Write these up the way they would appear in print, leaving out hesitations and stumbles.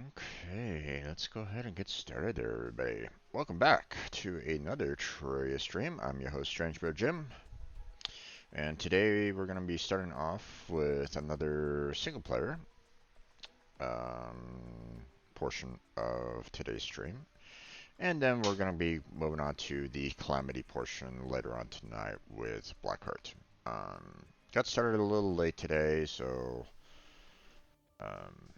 Okay, let's go ahead and get started there, everybody. Welcome back to another Terraria stream. I'm your host, Strangebird Jim, and today we're going to be starting off with another single player portion of today's stream, and then we're going to be moving on to the Calamity portion later on tonight with Blackheart. Got started a little late today, so um,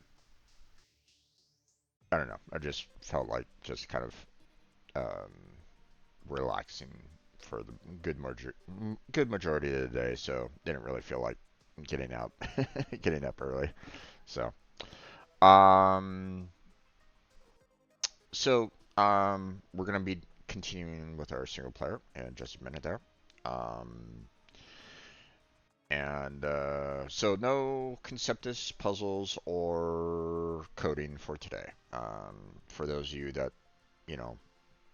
I don't know. I just felt like just kind of um, relaxing for the good majority of the day, so didn't really feel like getting out, getting up early. So, um, we're gonna be continuing with our single player in just a minute there. Um, so no Conceptis puzzles or coding for today. For those of you that, you know,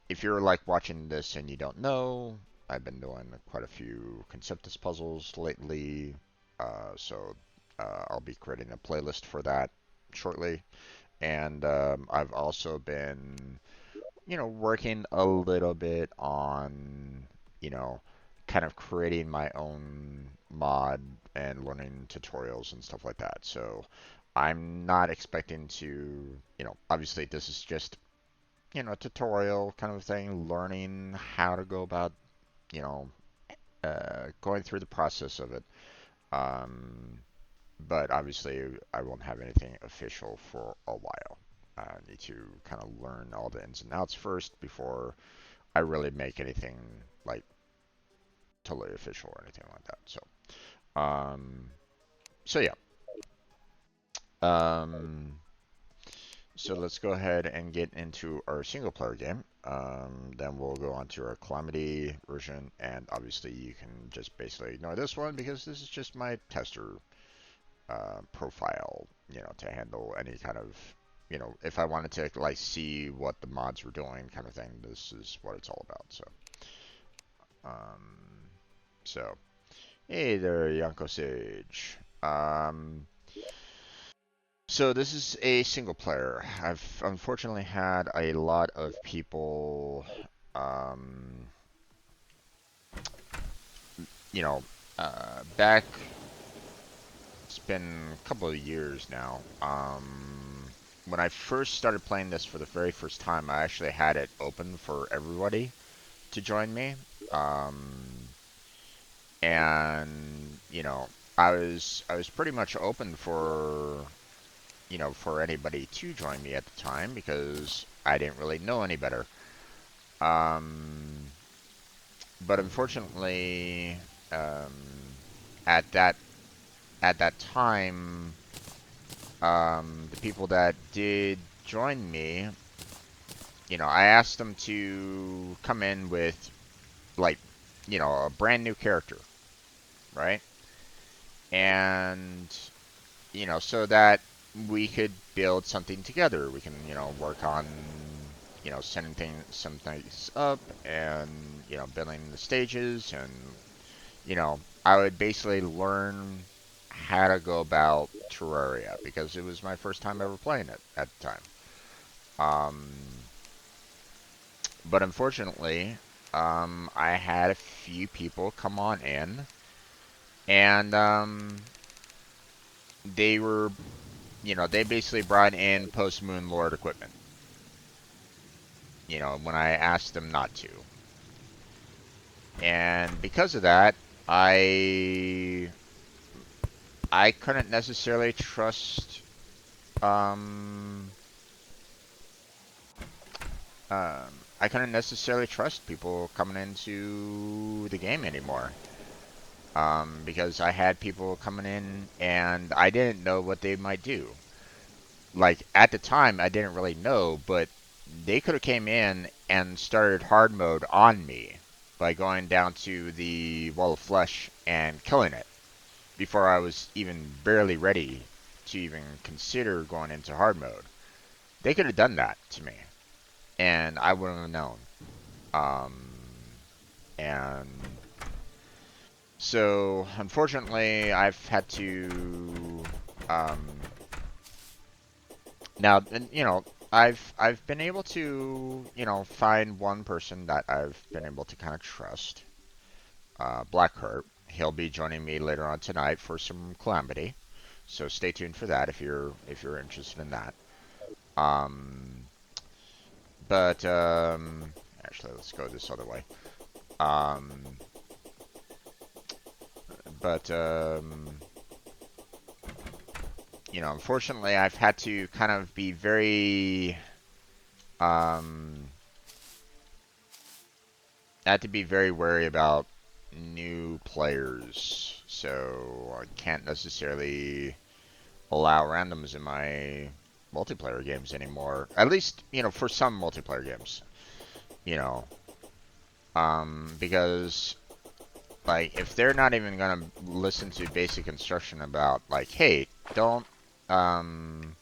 if you're like watching this and you don't know, I've been doing quite a few Conceptus puzzles lately, I'll be creating a playlist for that shortly. And I've also been, working a little bit on, you know, kind of creating my own mod and learning tutorials and stuff like that. So I'm not expecting to, obviously this is just tutorial kind of thing, learning how to go about, you know, going through the process of it. Um, but obviously, I won't have anything official for a while. I need to kind of learn all the ins and outs first before I really make anything like totally official or anything like that. Um, so yeah. Um, So let's go ahead and get into our single player game. Then we'll go on to our Calamity version, and obviously you can just basically ignore this one because this is just my tester profile, to handle any kind of, if I wanted to like see what the mods were doing kind of thing, this is what it's all about. Um, so, hey there, Yanko Sage. So this is a single player. I've unfortunately had a lot of people, um, you know, back. It's been a couple of years now. When I first started playing this for the very first time, I actually had it open for everybody to join me, um, and I was pretty much open for for anybody to join me at the time because I didn't really know any better. Um, but unfortunately, um, at that time, the people that did join me, I asked them to come in with like, a brand new character, right? And so that we could build something together. We can, work on, setting some things up and, building the stages and, I would basically learn how to go about Terraria because it was my first time ever playing it at the time. Um, but unfortunately, I had a few people come on in and they were they basically brought in post Moon Lord equipment. When I asked them not to. And because of that, I I couldn't necessarily trust um I couldn't necessarily trust people coming into the game anymore. Because I had people coming in and I didn't know what they might do. Like at the time I didn't really know, but they could have came in and started hard mode on me by going down to the wall of flesh and killing it before I was even barely ready to even consider going into hard mode. They could have done that to me, and I wouldn't have known. Um, and so, unfortunately, I've had to, um, Now, and, I've been able to, find one person that I've been able to kind of trust. Blackheart. He'll be joining me later on tonight for some Calamity. So stay tuned for that if you're interested in that. Um, but actually, let's go this other way. Um, but unfortunately, I've had to kind of be very um, I had to be very wary about new players. So I can't necessarily allow randoms in my multiplayer games anymore. At least, for some multiplayer games. You know, because like if they're not even gonna listen to basic instruction about like, hey, um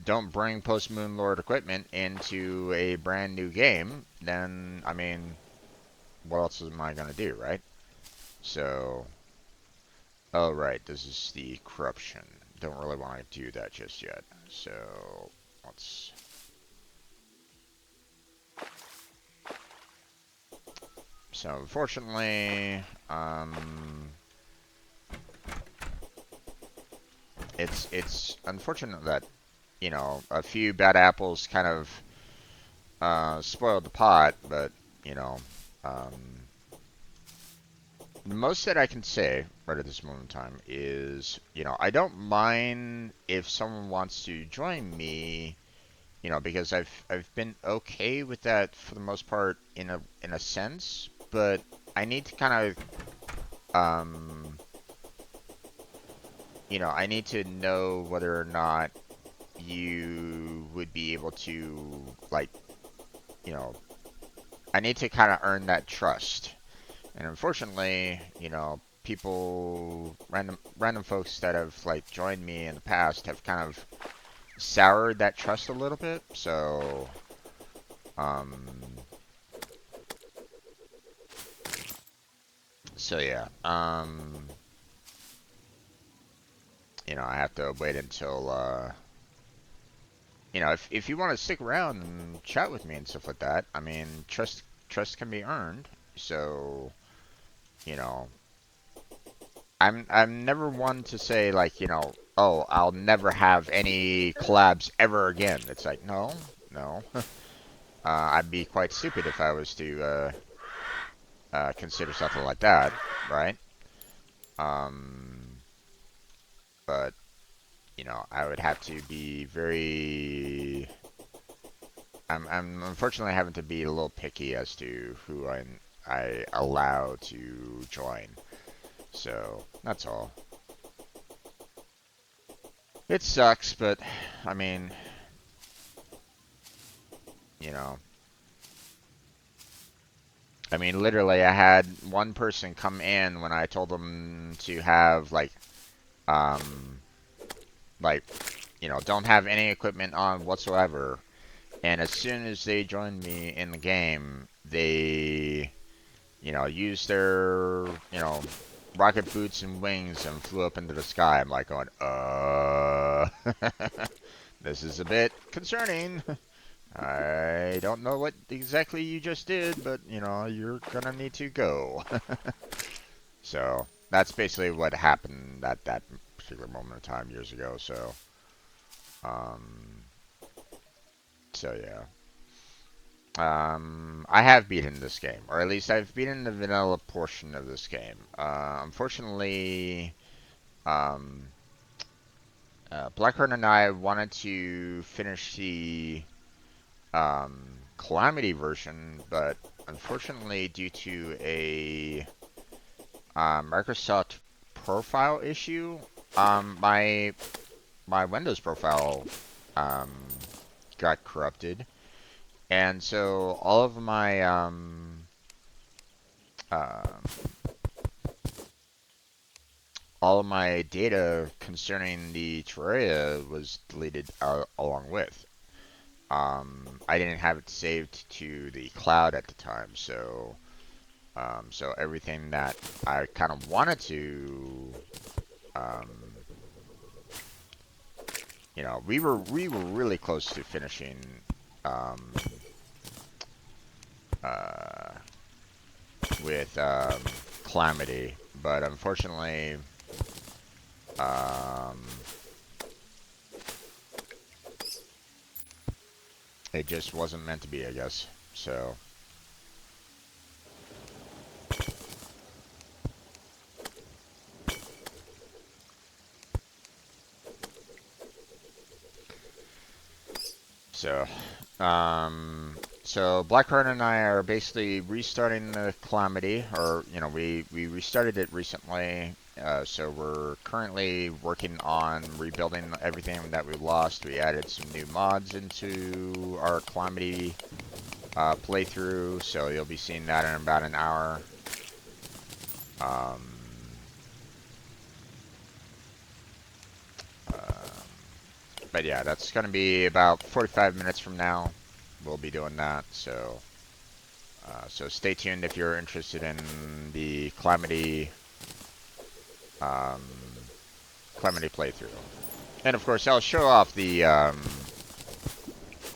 don't bring post Moon Lord equipment into a brand new game, then I mean, what else am I gonna do, right? So, oh right, this is the corruption. Don't really want to do that just yet. So let's. So unfortunately, it's unfortunate that a few bad apples kind of spoiled the pot, but you know, um, the most that I can say right at this moment in time is, I don't mind if someone wants to join me, because I've been okay with that for the most part in a sense, but I need to kind of I need to know whether or not you would be able to like, you know, I need to kind of earn that trust. And unfortunately, random folks that have like joined me in the past have kind of soured that trust a little bit. Um, so yeah, I have to wait until, if you want to stick around and chat with me and stuff like that, I mean, trust can be earned. So, you know, I'm never one to say like, oh, I'll never have any collabs ever again. It's like, no, no. I'd be quite stupid if I was to consider something like that, right? Um, but I would have to be very. I'm unfortunately having to be a little picky as to who I allow to join. So that's all. It sucks, but I mean, you know, literally, I had one person come in when I told them to have um, like, don't have any equipment on whatsoever. And as soon as they joined me in the game, they, used their, rocket boots and wings and flew up into the sky. I'm like going, this is a bit concerning. I don't know what exactly you just did, but, you're gonna need to go. So, that's basically what happened at that particular moment of time years ago, um, so yeah. I have beaten this game, or at least I've beaten the vanilla portion of this game. Unfortunately, um, Blackheart and I wanted to finish the Calamity version, but unfortunately, due to a Microsoft profile issue, my Windows profile um, got corrupted, and so uh, all of my data concerning the Terraria was deleted along with. I didn't have it saved to the cloud at the time, so everything that I kind of wanted to um, you know, we were really close to finishing um, uh, with Calamity, but unfortunately, um, it just wasn't meant to be, I guess. So, so, so Blackheart and I are basically restarting the Calamity, or you know, we restarted it recently. So we're currently working on rebuilding everything that we lost. We added some new mods into our Calamity playthrough, so you'll be seeing that in about an hour. Um, uh, but yeah, that's going to be about 45 minutes from now. We'll be doing that, so stay tuned if you're interested in the um, Calamity playthrough. And of course, I'll show off the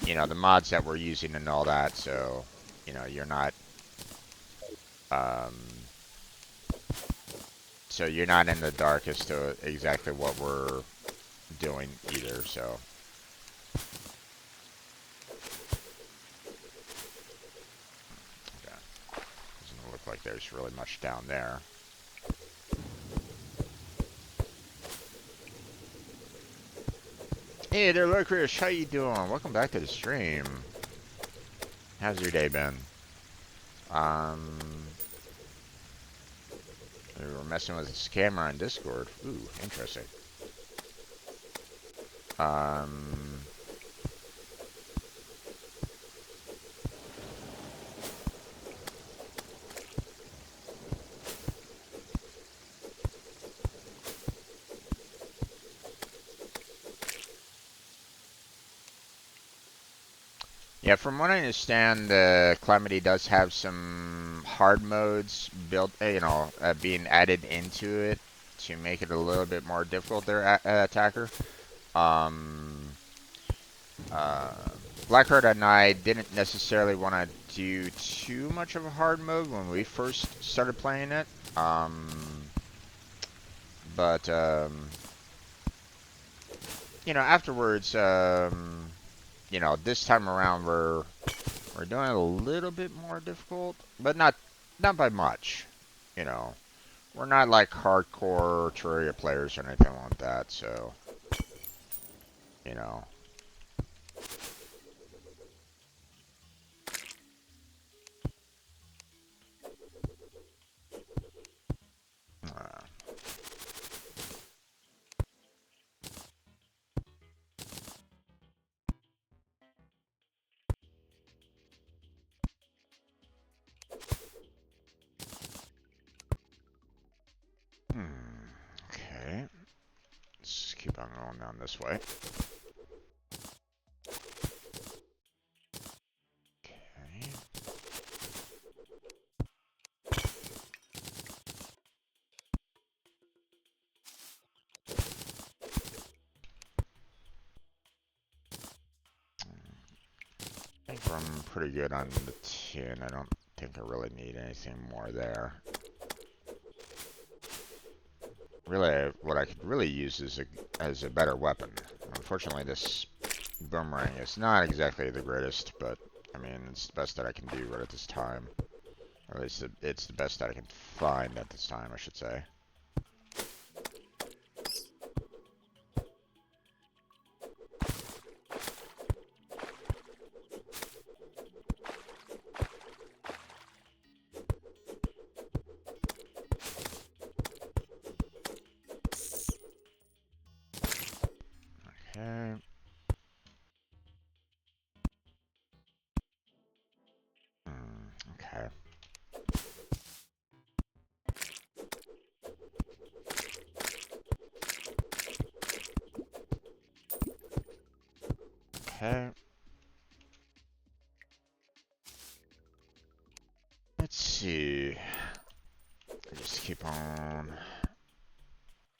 you know, the mods that we're using and all that, so you know you're not um, so you're not in the dark as to exactly what we're doing either. So okay. Doesn't look like there's really much down there. Hey there, Lurkers, how you doing? Welcome back to the stream. How's your day been? Um, we were messing with a scammer on Discord. Ooh, interesting. Um, yeah, from what I understand, the Calamity does have some hard modes built, you know, being added into it to make it a little bit more difficult there, attacker. Um, uh, Blackheart and I didn't necessarily want to do too much of a hard mode when we first started playing it. Um, but you know, afterwards, you know, this time around we're doing it a little bit more difficult, but not by much. You know, we're not like hardcore Terraria players or anything like that. So, you know, uh, okay. Let's keep on going down this way. Okay. I think I'm pretty good on the tin. I don't think I really need anything more there. Really, what I could really use is as a better weapon. Unfortunately, this boomerang is not exactly the greatest, but I mean, it's the best that I can do right at this time. Or at least it's the best that I can find at this time, I should say. Okay. Okay. Okay. Let's see. I just keep on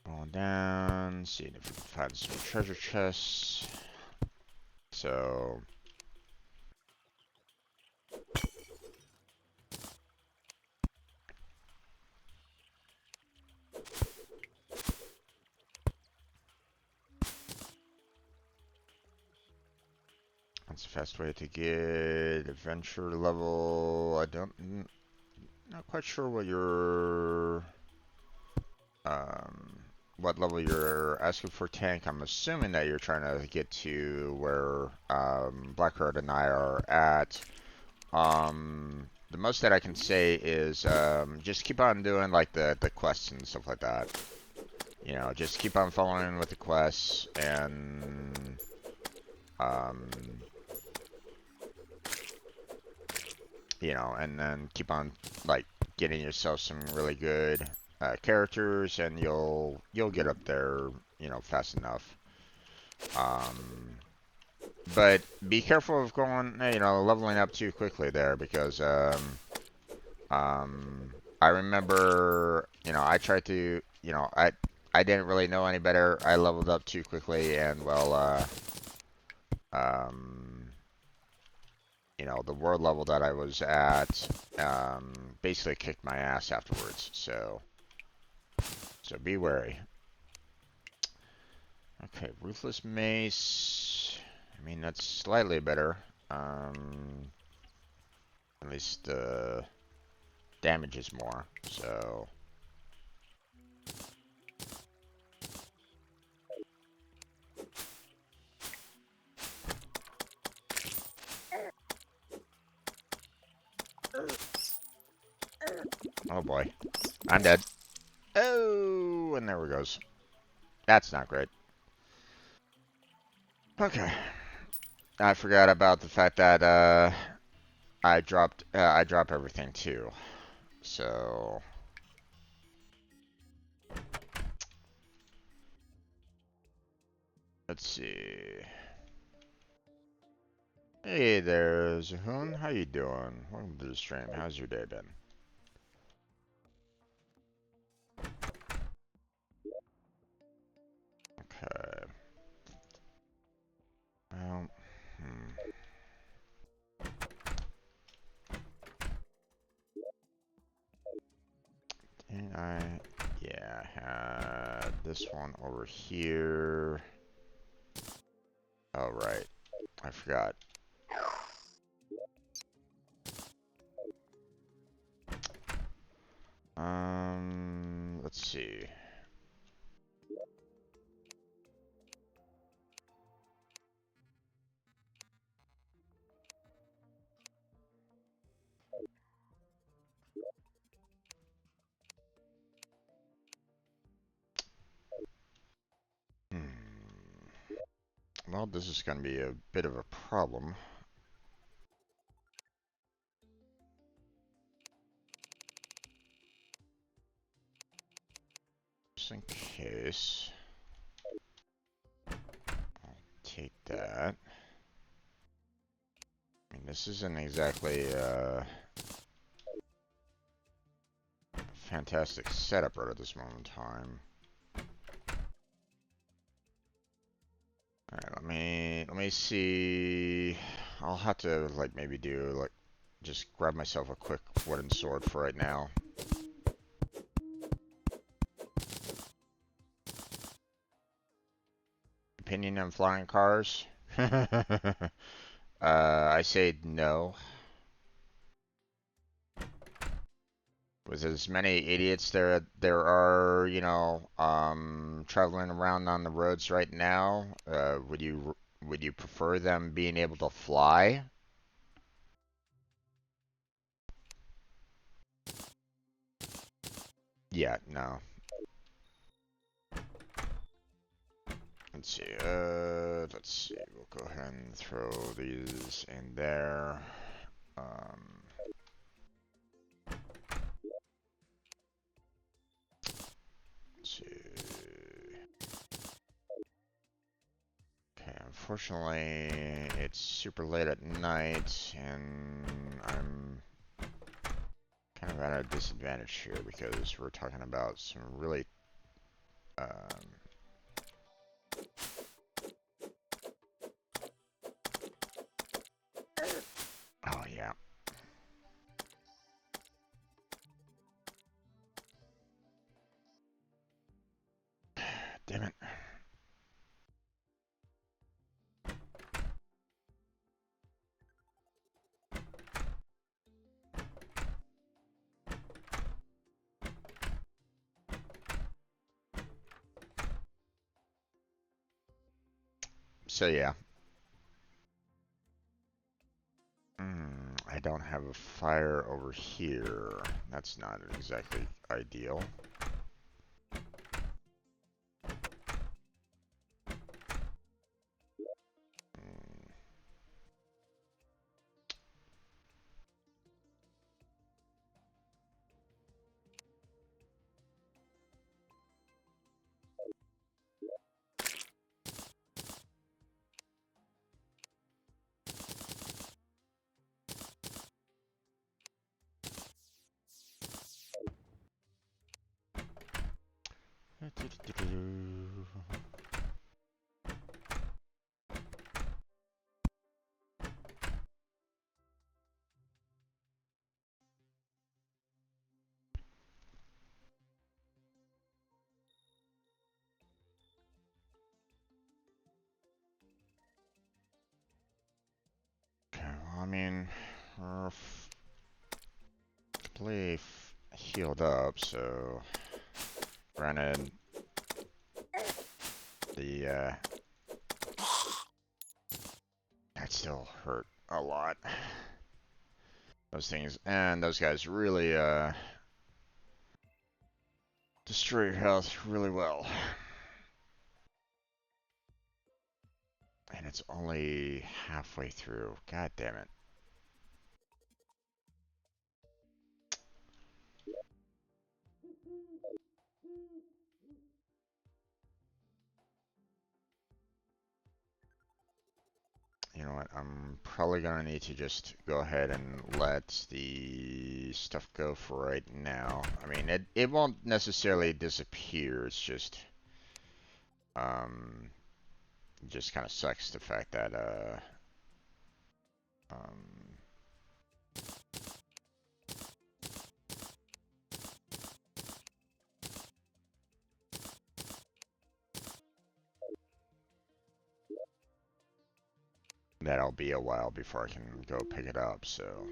going down. seeing if we can find some treasure chests. So that's a fast way to get adventure level. Not quite sure what level you're asking for tank. I'm assuming that you're trying to get to where Blackheart and I are at. The most that I can say is just keep on doing like the quests and stuff like that. You know, just keep on following with the quests and you know, and then keep on like getting yourself some really good characters, and you'll get up there, you know, fast enough. But be careful of going, you know, leveling up too quickly there, because I remember, you know, I tried to, you know, I didn't really know any better. I leveled up too quickly, and well, you know, the world level that I was at, basically kicked my ass afterwards. So be wary. Okay, Ruthless Mace. I mean, that's slightly better. At least the damage is more. So. Oh boy. I'm dead. Oh, and there we goes. That's not great. Okay. I forgot about the fact that I dropped everything too. So let's see. Hey there, Zahun. How you doing? Welcome to the stream. How's your day been? Okay. Well, And yeah, I had this one over here. Oh, right. I forgot. Let's see. Well, this is going to be a bit of a problem. Just in case. I'll take that. I mean, this isn't exactly a fantastic setup right at this moment in time. Alright, let me see. I'll have to like maybe do like just grab myself a quick wooden sword for right now. Opinion on flying cars? I say no. With as many idiots there are, you know, traveling around on the roads right now, would you prefer them being able to fly? Yeah, no. Let's see. We'll go ahead and throw these in there. Let's see. Okay, unfortunately, it's super late at night, and I'm kind of at a disadvantage here because we're talking about some really Damn it. So yeah. I don't have a fire over here. That's not exactly ideal. Okay, well, I mean, we're completely healed up, so granted, the that still hurt a lot. Those things and those guys really destroy your health really well. And it's only halfway through. God damn it. You know what? I'm probably gonna need to just go ahead and let the stuff go for right now. I mean, it won't necessarily disappear. It's um just kind of sucks the fact that um that'll be a while before I can go pick it up. So.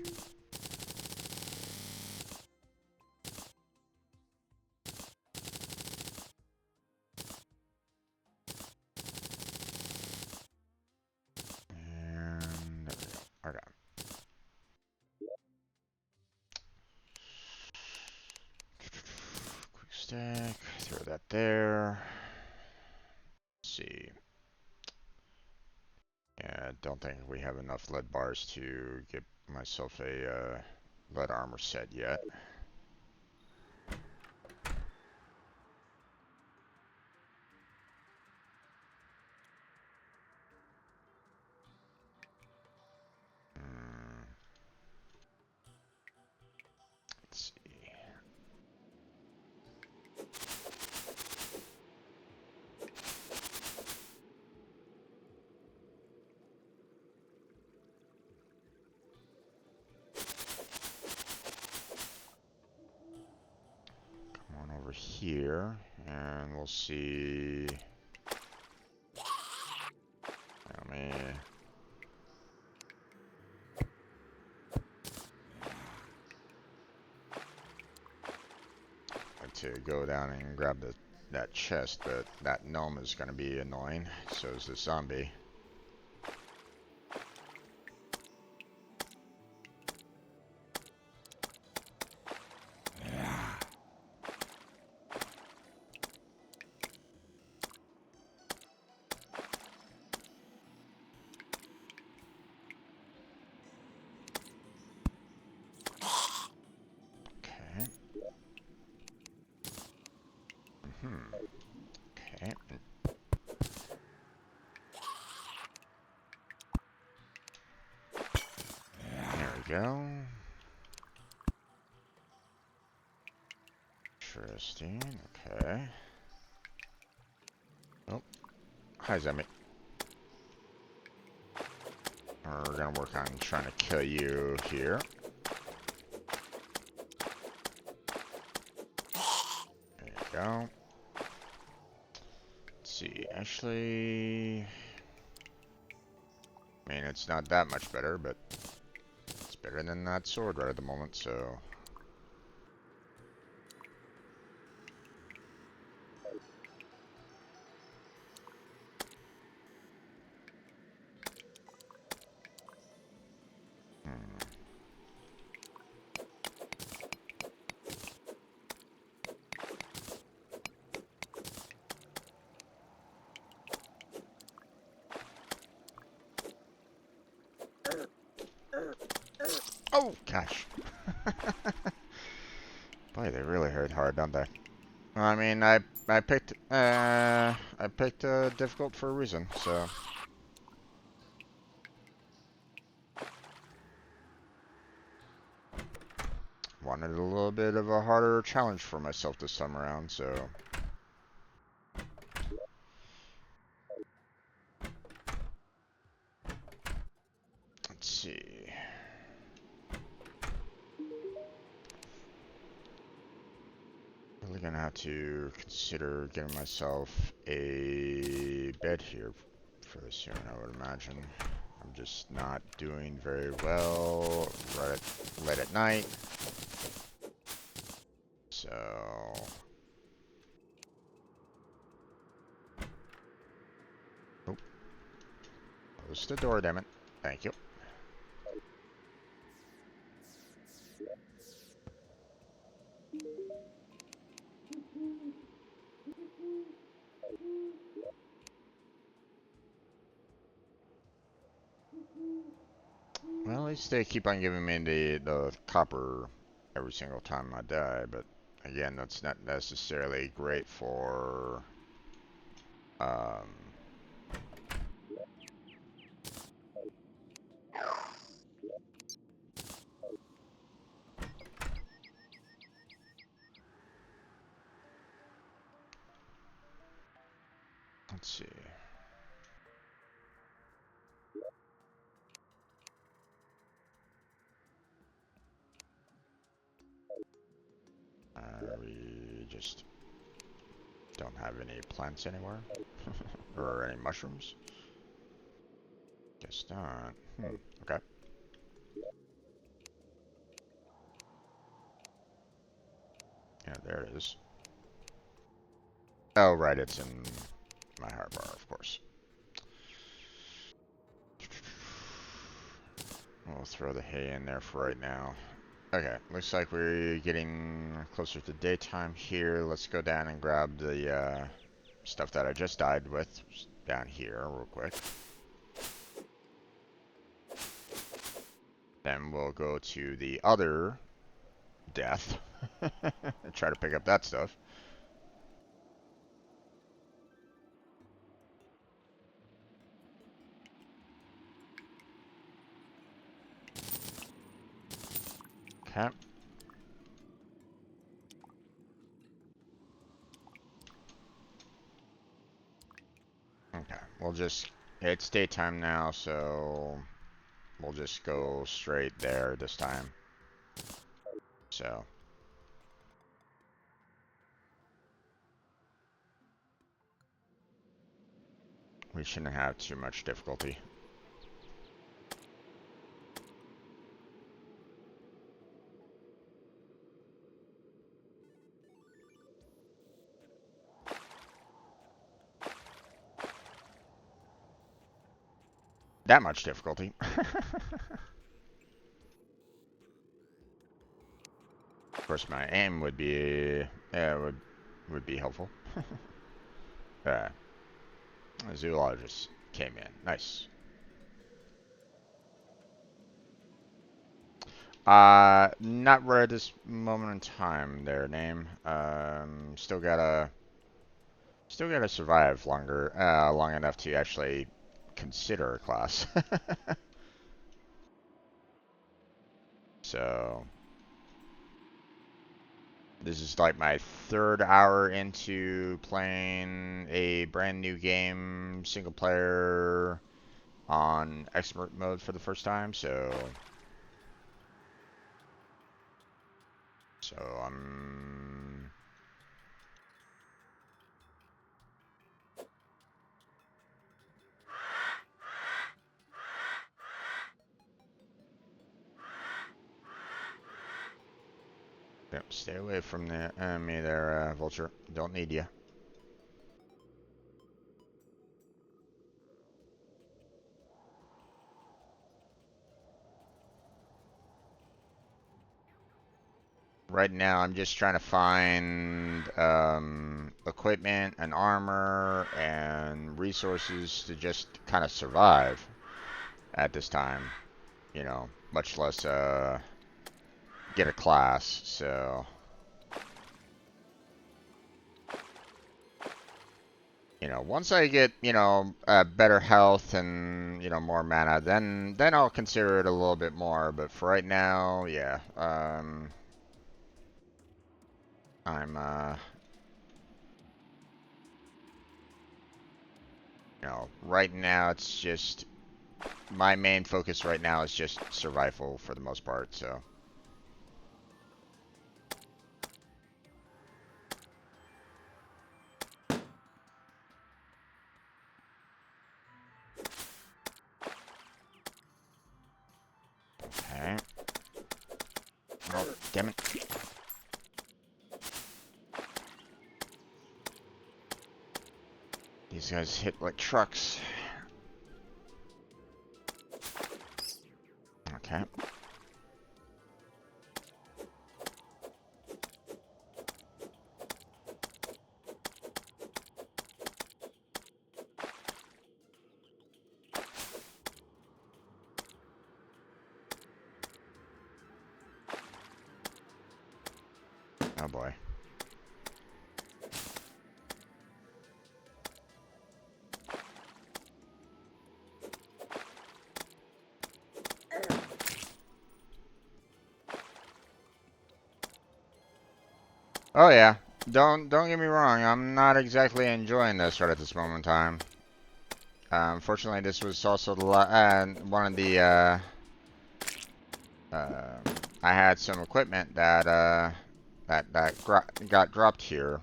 And there we go. Okay. Quick stack, throw that there. Let's see. Yeah, I don't think we have enough lead bars to get myself a lead armor set yet. Let's see. Come on over here, and we'll see. Let me. To go down and grab that chest, but that gnome is going to be annoying. So is the zombie. Okay. Okay. There we go. Interesting. Okay. Oh, hi, zombie. We're gonna work on trying to kill you here. There you go. Let's see, actually, I mean, it's not that much better, but it's better than that sword right at the moment, so. Oh, gosh. Boy, they really hurt hard, don't they? I mean, I picked difficult for a reason, so. Wanted a little bit of a harder challenge for myself this time around, so. Let's see. Really gonna have to consider getting myself a bed here fairly soon, I would imagine. I'm just not doing very well late at night. So. Oh. Close the door, damn it. Thank you. Well, at least they keep on giving me the copper every single time I die, but again, that's not necessarily great for um, let's see. We just don't have any plants anywhere. Or any mushrooms. Guess not. Okay. Yeah, there it is. Oh, right, it's in my hotbar, of course. We'll throw the hay in there for right now. Okay, looks like we're getting closer to daytime here. Let's go down and grab the stuff that I just died with down here real quick. Then we'll go to the other death and try to pick up that stuff. Okay. Okay, it's daytime now, so we'll just go straight there this time. So. We shouldn't have too much difficulty. That much difficulty. Of course, my aim would be would be helpful. Zoologist came in. Nice. Not right at this moment in time. Their name. Still gotta survive long enough to actually consider a class. So. This is like my third hour into playing a brand new game, single player, on expert mode for the first time, so I'm Stay away from the enemy there, Vulture. Don't need you. Right now, I'm just trying to find equipment and armor and resources to just kind of survive at this time. You know, much less get a class. So, you know, once I get better health and more mana, then I'll consider it a little bit more. But for right now, yeah, I'm right now it's just my main focus right now is just survival for the most part, so. Okay. Oh, damn it. These guys hit like trucks. Okay. Oh boy. Oh yeah. Don't get me wrong. I'm not exactly enjoying this right at this moment in time. Unfortunately, this was also the one of the I had some equipment that got dropped here,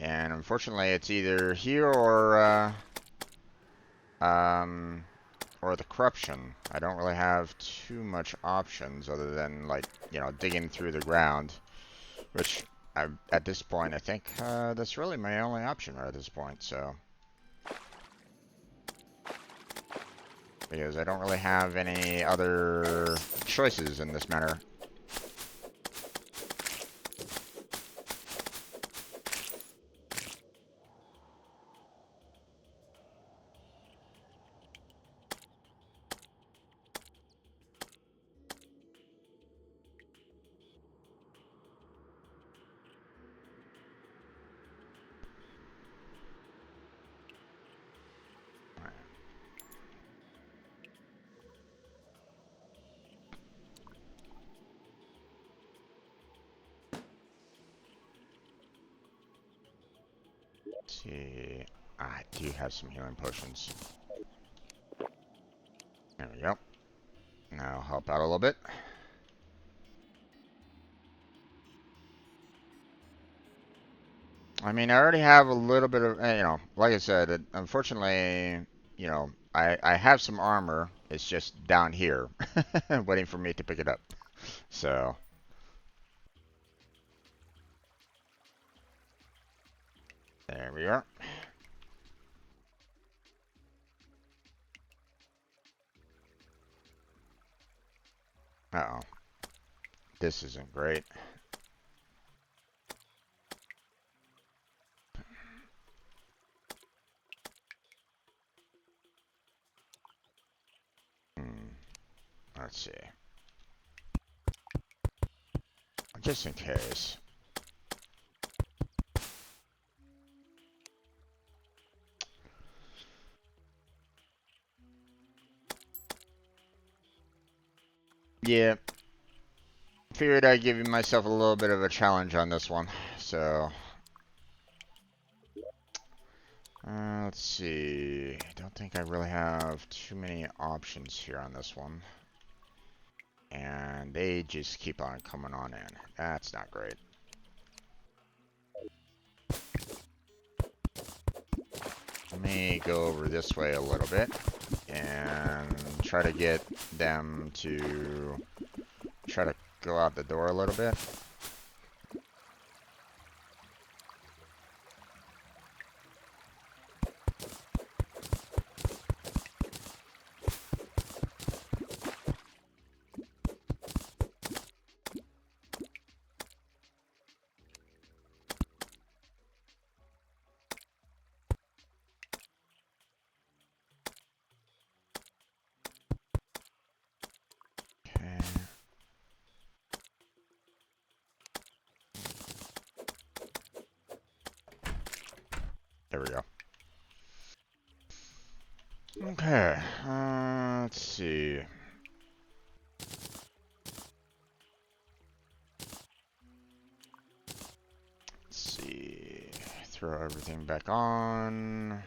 and unfortunately, it's either here or the corruption. I don't really have too much options other than like digging through the ground, which at this point I think that's really my only option right at this point. So. Because I don't really have any other choices in this matter. Let's see. I do have some healing potions. There we go. Now help out a little bit. I mean, I already have a little bit of, like I said, unfortunately, I have some armor. It's just down here, waiting for me to pick it up. So. There we are. Uh-oh. This isn't great. Let's see. Just in case. Yeah. Figured I'd give myself a little bit of a challenge on this one. So. Let's see. I don't think I really have too many options here on this one. And they just keep on coming on in. That's not great. Let me go over this way a little bit and try to get them to try to go out the door a little bit. Okay, let's see. Let's see. Throw everything back on.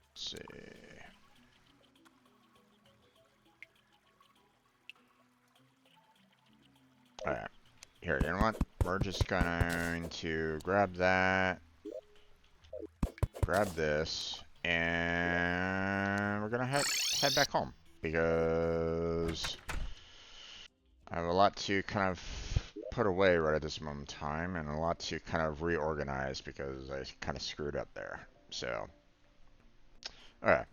Let's see. Alright. Here, you know what? We're just going to grab that. Grab this. And we're gonna head back home. Because I have a lot to kind of put away right at this moment in time, and a lot to kind of reorganize because I kind of screwed up there. So, alright.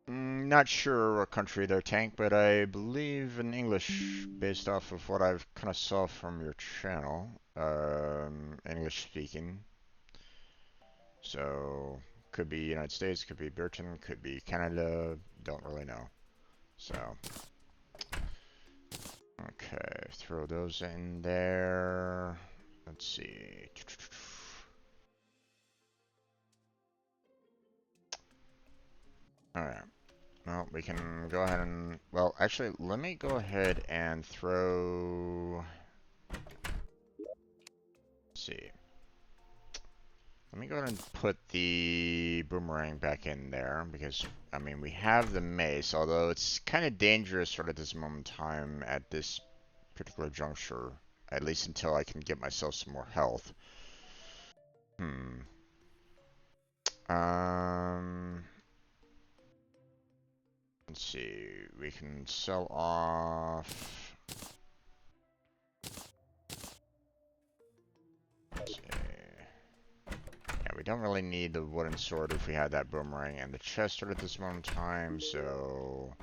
Not sure what country they're tank, but I believe in English, based off of what I've kind of saw from your channel. English speaking. So, could be United States, could be Britain, could be Canada, don't really know. So, okay, throw those in there. Let's see. Alright. Well, we can go ahead and... Well, actually, let me go ahead and throw... Let's see. Let me go ahead and put the boomerang back in there, because, I mean, we have the mace, although it's kind of dangerous right at this moment in time at this particular juncture, at least until I can get myself some more health. Let's see, we can sell off... Let's see. Yeah, we don't really need the wooden sword if we had that boomerang and the chest at this moment in time, so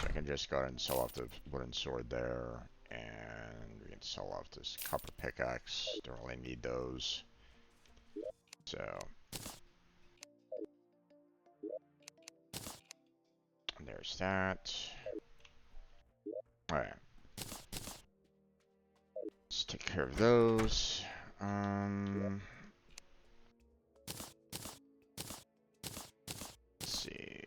I can just go ahead and sell off the wooden sword there, and we can sell off this copper pickaxe. Don't really need those. So there's that. Alright. Let's take care of those. Let's see.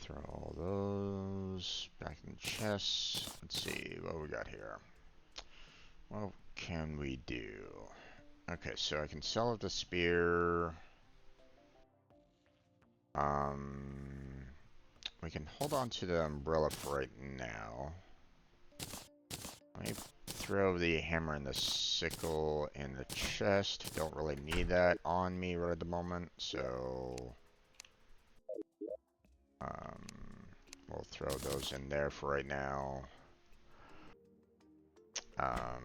Throw all those back in the chest. Let's see what we got here. What can we do? Okay, so I can sell off the spear. We can hold on to the umbrella for right now. Let me throw the hammer and the sickle in the chest. Don't really need that on me right at the moment, so we'll throw those in there for right now. I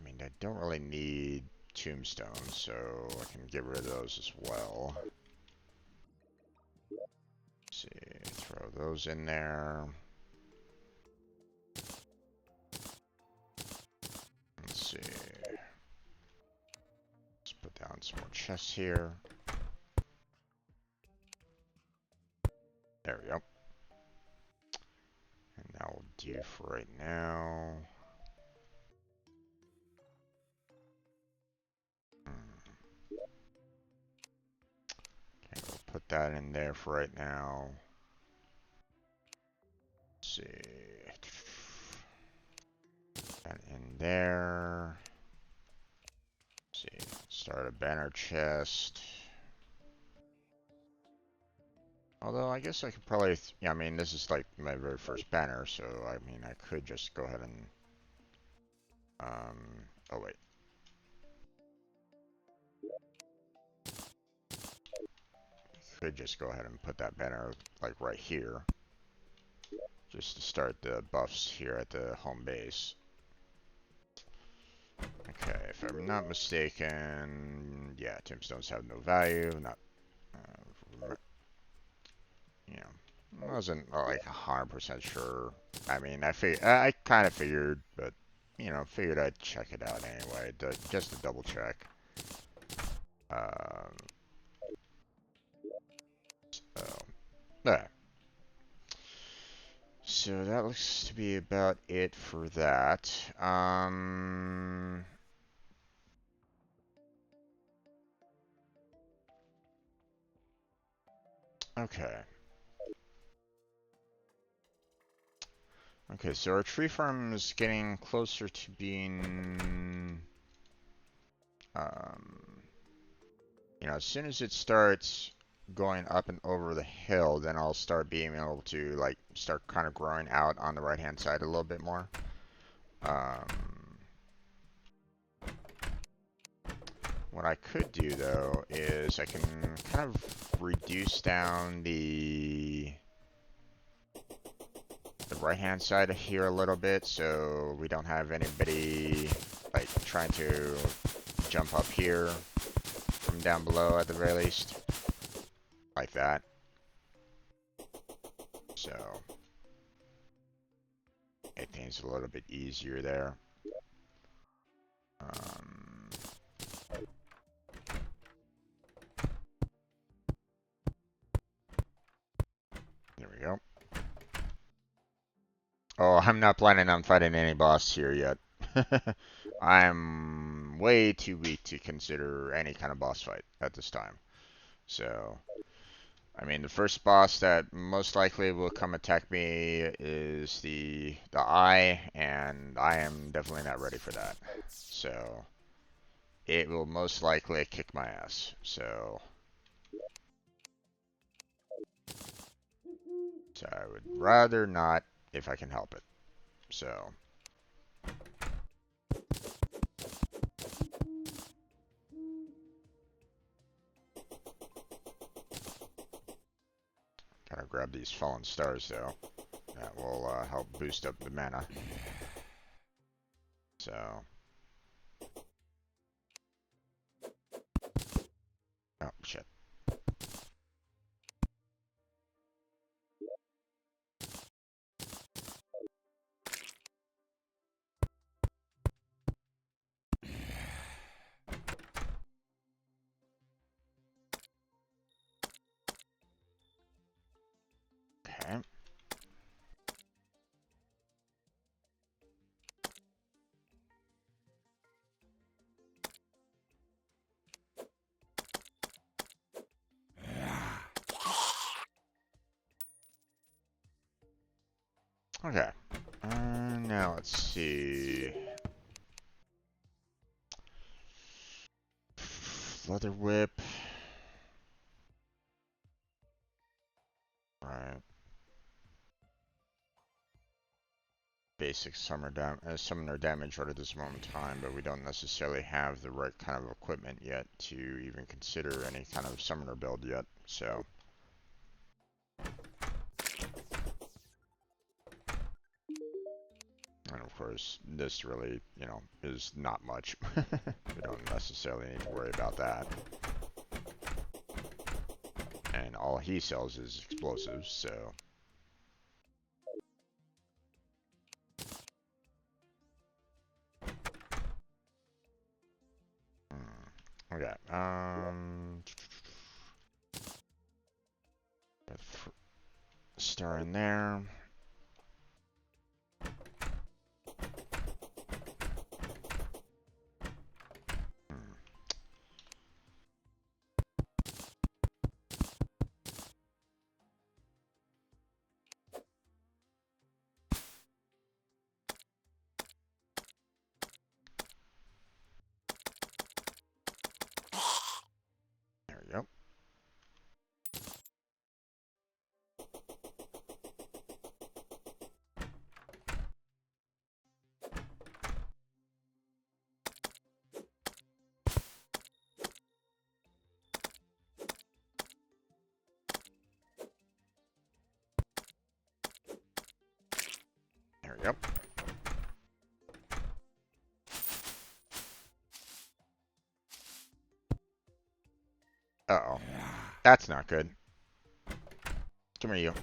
mean, I don't really need tombstones, so I can get rid of those as well. Let's see, throw those in there. Let's see. Let's put down some more chests here. There we go. And that will do for right now. Okay, we'll put that in there for right now. Let's see. That in there. Let's see. Start a banner chest. Although I guess I could probably, yeah, I mean, this is like my very first banner, so I mean, I could just go ahead and, oh wait. Could just go ahead and put that banner like right here. Just to start the buffs here at the home base. Okay, if I'm not mistaken, yeah, tombstones have no value. Not, you know, I wasn't like 100% sure. I mean, I kind of figured, but you know, figured I'd check it out anyway, just to double check. Um, so, yeah. So that looks to be about it for that. Okay. Okay, so our tree farm is getting closer to being, you know, as soon as it starts going up and over the hill, then I'll start being able to, like, start kind of growing out on the right-hand side a little bit more. What I could do, though, is I can kind of reduce down the right-hand side of here a little bit, so we don't have anybody, like, trying to jump up here from down below at the very least. Like that. So, make things a little bit easier there. There we go. Oh, I'm not planning on fighting any boss here yet. I'm way too weak to consider any kind of boss fight at this time. So, I mean, the first boss that most likely will come attack me is the eye, and I am definitely not ready for that. So, it will most likely kick my ass. So I would rather not if I can help it. So. Gotta grab these fallen stars though. That will help boost up the mana. So. Oh, shit. Okay. Okay. Now let's see. Leather whip. Right. Basic summoner damage right at this moment in time, but we don't necessarily have the right kind of equipment yet to even consider any kind of summoner build yet. So. And of course, this really, you know, is not much. We don't necessarily need to worry about that. And all he sells is explosives, so. Okay, star in there. There we go. There we go. Uh-oh. That's not good. Come here, you.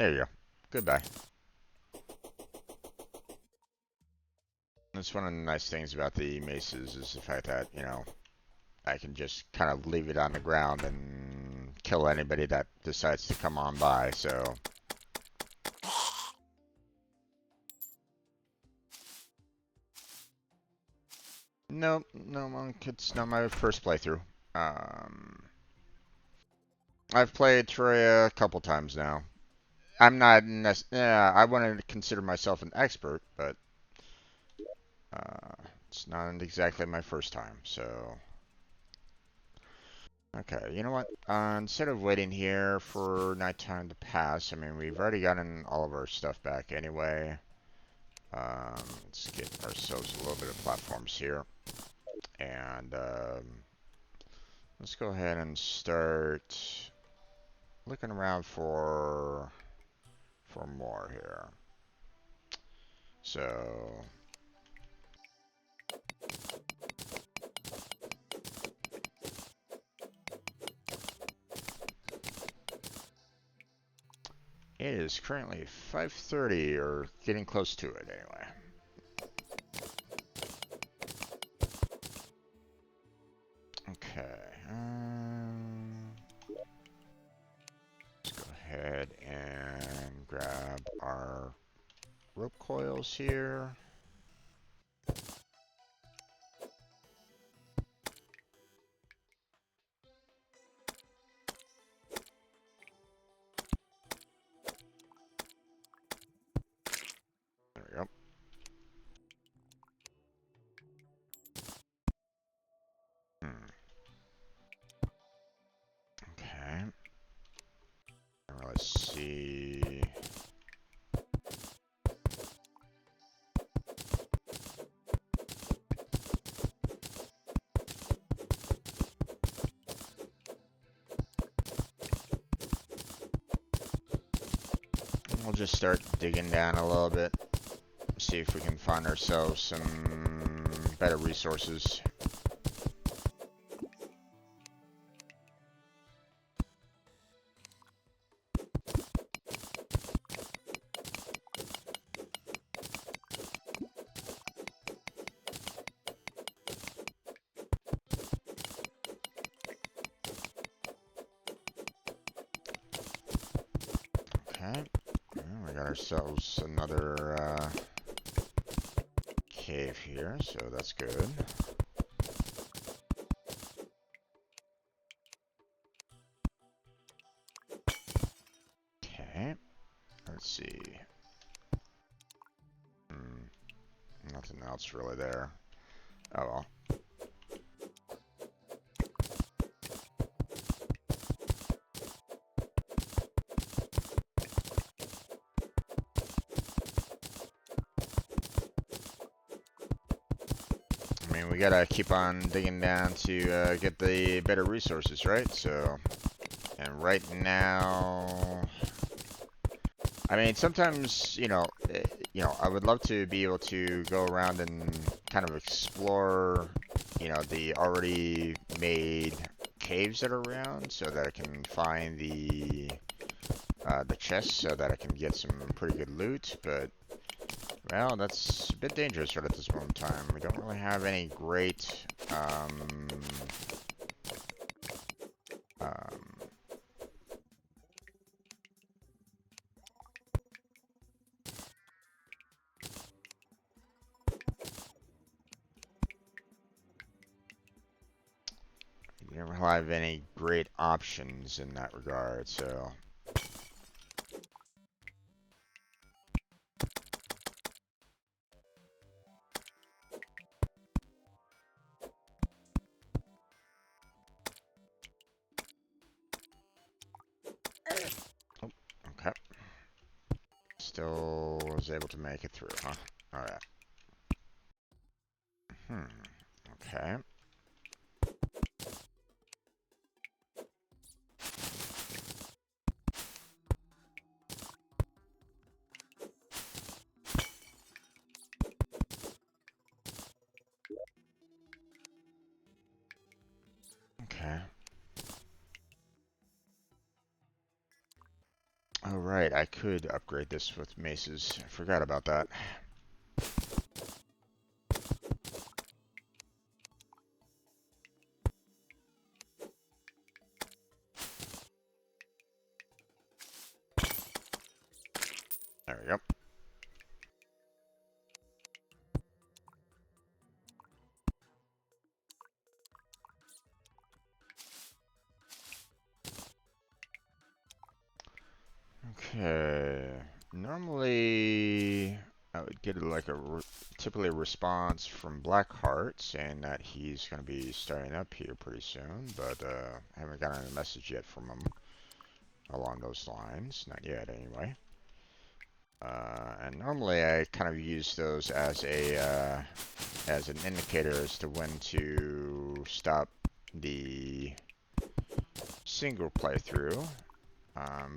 There you go. Goodbye. That's one of the nice things about the maces is the fact that, you know, I can just kind of leave it on the ground and kill anybody that decides to come on by, so. No, no, Monk, it's not my first playthrough. I've played Terraria a couple times now. I'm not, yeah, I wouldn't consider myself an expert, but it's not exactly my first time, so. Okay, you know what? Instead of waiting here for nighttime to pass, I mean, we've already gotten all of our stuff back anyway. Let's get ourselves a little bit of platforms here. And let's go ahead and start looking around for more here. So it is currently 5:30, or getting close to it anyway. Okay. Let's go ahead and grab our rope coils here. There we go. Okay. Let's see. We'll just start digging down a little bit. See if we can find ourselves some better resources. Okay, well, we got ourselves another cave here, so that's good. Okay, let's see. Nothing else really there. Oh well. I mean, we gotta keep on digging down to get the better resources, right? So, and right now, I mean, sometimes, I would love to be able to go around and kind of explore, the already made caves that are around, so that I can find the chests, so that I can get some pretty good loot. But well, that's a bit dangerous right at this moment in time. We don't really have any great we don't really have any great options in that regard, so. Oh, okay. Still was able to make it through, huh? Alright. Okay. right, I could upgrade this with maces. I forgot about that. There we go. Okay. Normally, I would get like typically a response from Blackheart saying that he's going to be starting up here pretty soon, but I haven't gotten a message yet from him along those lines. Not yet, anyway. And normally I kind of use those as a as an indicator as to when to stop the single playthrough.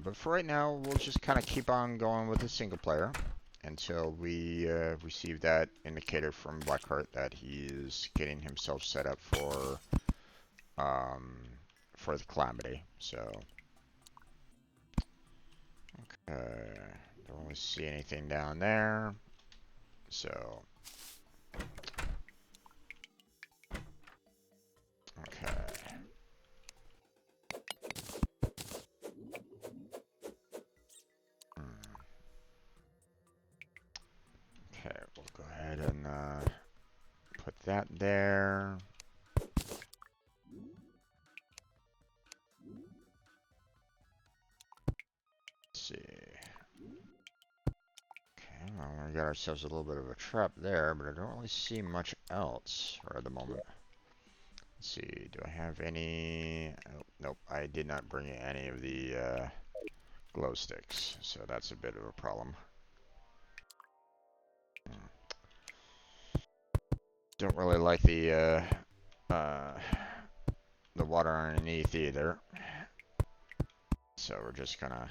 But for right now, we'll just kind of keep on going with the single player until we receive that indicator from Blackheart that he is getting himself set up for the Calamity. So, okay, don't really see anything down there. So, okay. Okay, we'll go ahead and put that there. Let's see. Okay, well, we got ourselves a little bit of a trap there, but I don't really see much else right at the moment. Let's see, do I have any? Oh, nope, I did not bring any of the glow sticks, so that's a bit of a problem. Don't really like the water underneath either, so we're just gonna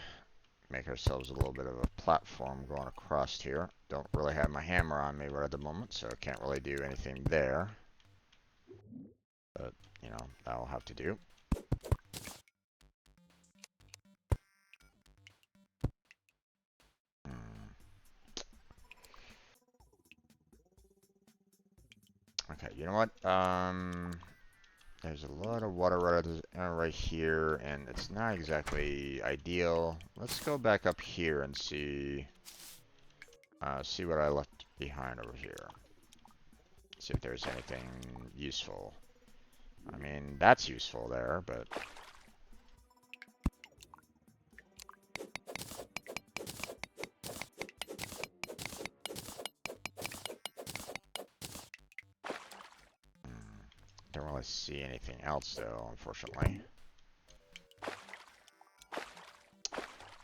make ourselves a little bit of a platform going across here. Don't really have my hammer on me right at the moment, so I can't really do anything there. But, you know, that'll have to do. Okay, you know what? There's a lot of water right here, and it's not exactly ideal. Let's go back up here and see what I left behind over here. See if there's anything useful. I mean, that's useful there, but... Don't really see anything else, though, unfortunately. A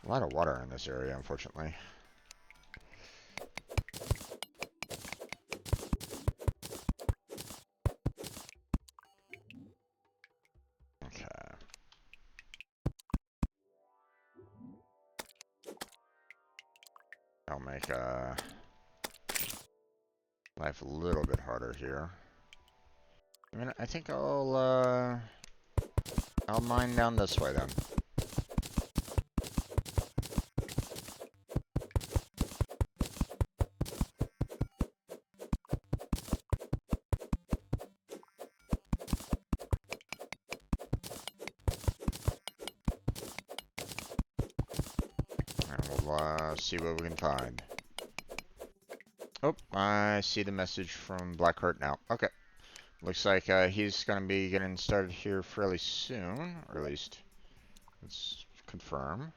lot of water in this area, unfortunately. Okay. I'll make life a little bit harder here. I mean, I think I'll mine down this way then. And we'll see what we can find. Oh, I see the message from Blackheart now. Okay. Looks like he's going to be getting started here fairly soon, or at least let's confirm.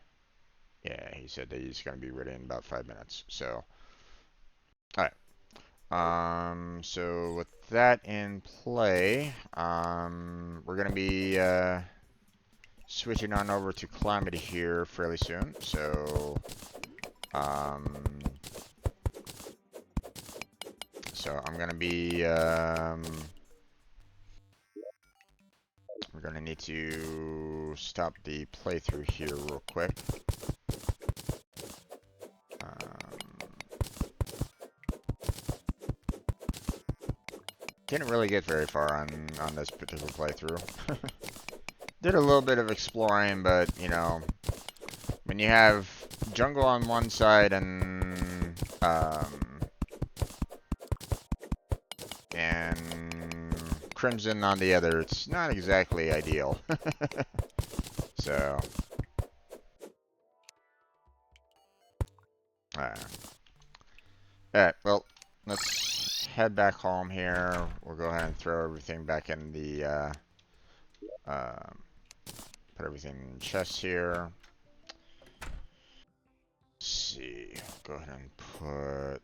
Yeah, he said that he's going to be ready in about 5 minutes. So, all right. So with that in play, we're going to be switching on over to Calamity here fairly soon. So, I'm going to be we're going to need to stop the playthrough here real quick. Didn't really get very far on this particular playthrough. Did a little bit of exploring, but, you know, when you have jungle on one side and crimson on the other. It's not exactly ideal. So, uh, alright, well, let's head back home here. We'll go ahead and throw everything back in the, um, put everything in chests here. Let's see, go ahead and put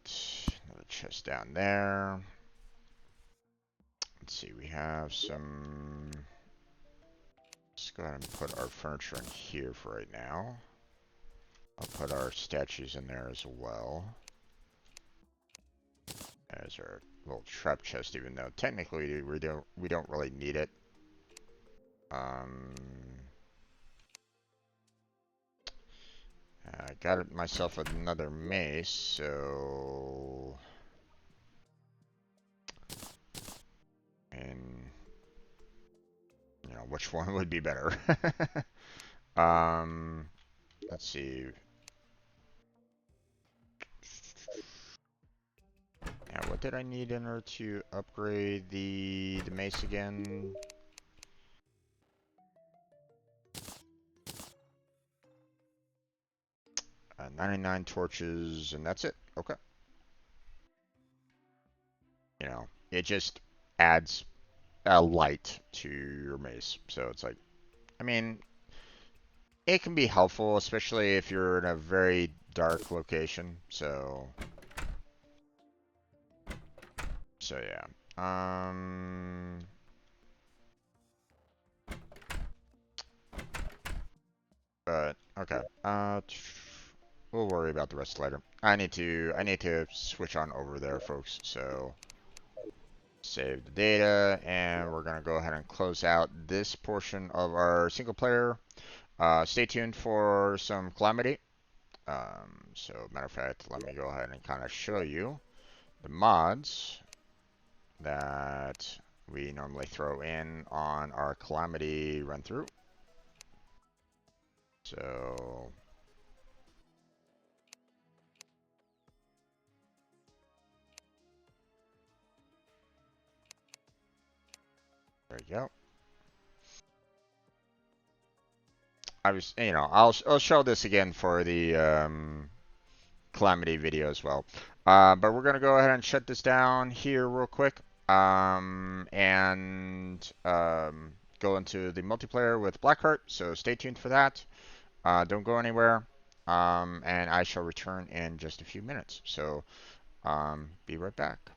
another chest down there. Let's see, we have some, let's go ahead and put our furniture in here for right now. I'll put our statues in there as well. As our little trap chest, even though technically we don't really need it. I got myself another mace, so and you know which one would be better. Let's see. Now, what did I need in order to upgrade the mace again? 99 torches, and that's it. Okay. You know, it just adds a light to your mace. So it's like, I mean, it can be helpful, especially if you're in a very dark location. So yeah. But okay. We'll worry about the rest later. I need to switch on over there, folks. So save the data, and we're gonna go ahead and close out this portion of our single player. Stay tuned for some Calamity. So matter of fact, let me go ahead and kind of show you the mods that we normally throw in on our Calamity run through. So there you go. I was, you know, I'll show this again for the Calamity video as well. But we're gonna go ahead and shut this down here real quick. And go into the multiplayer with Blackheart. So stay tuned for that. Don't go anywhere. And I shall return in just a few minutes. So be right back.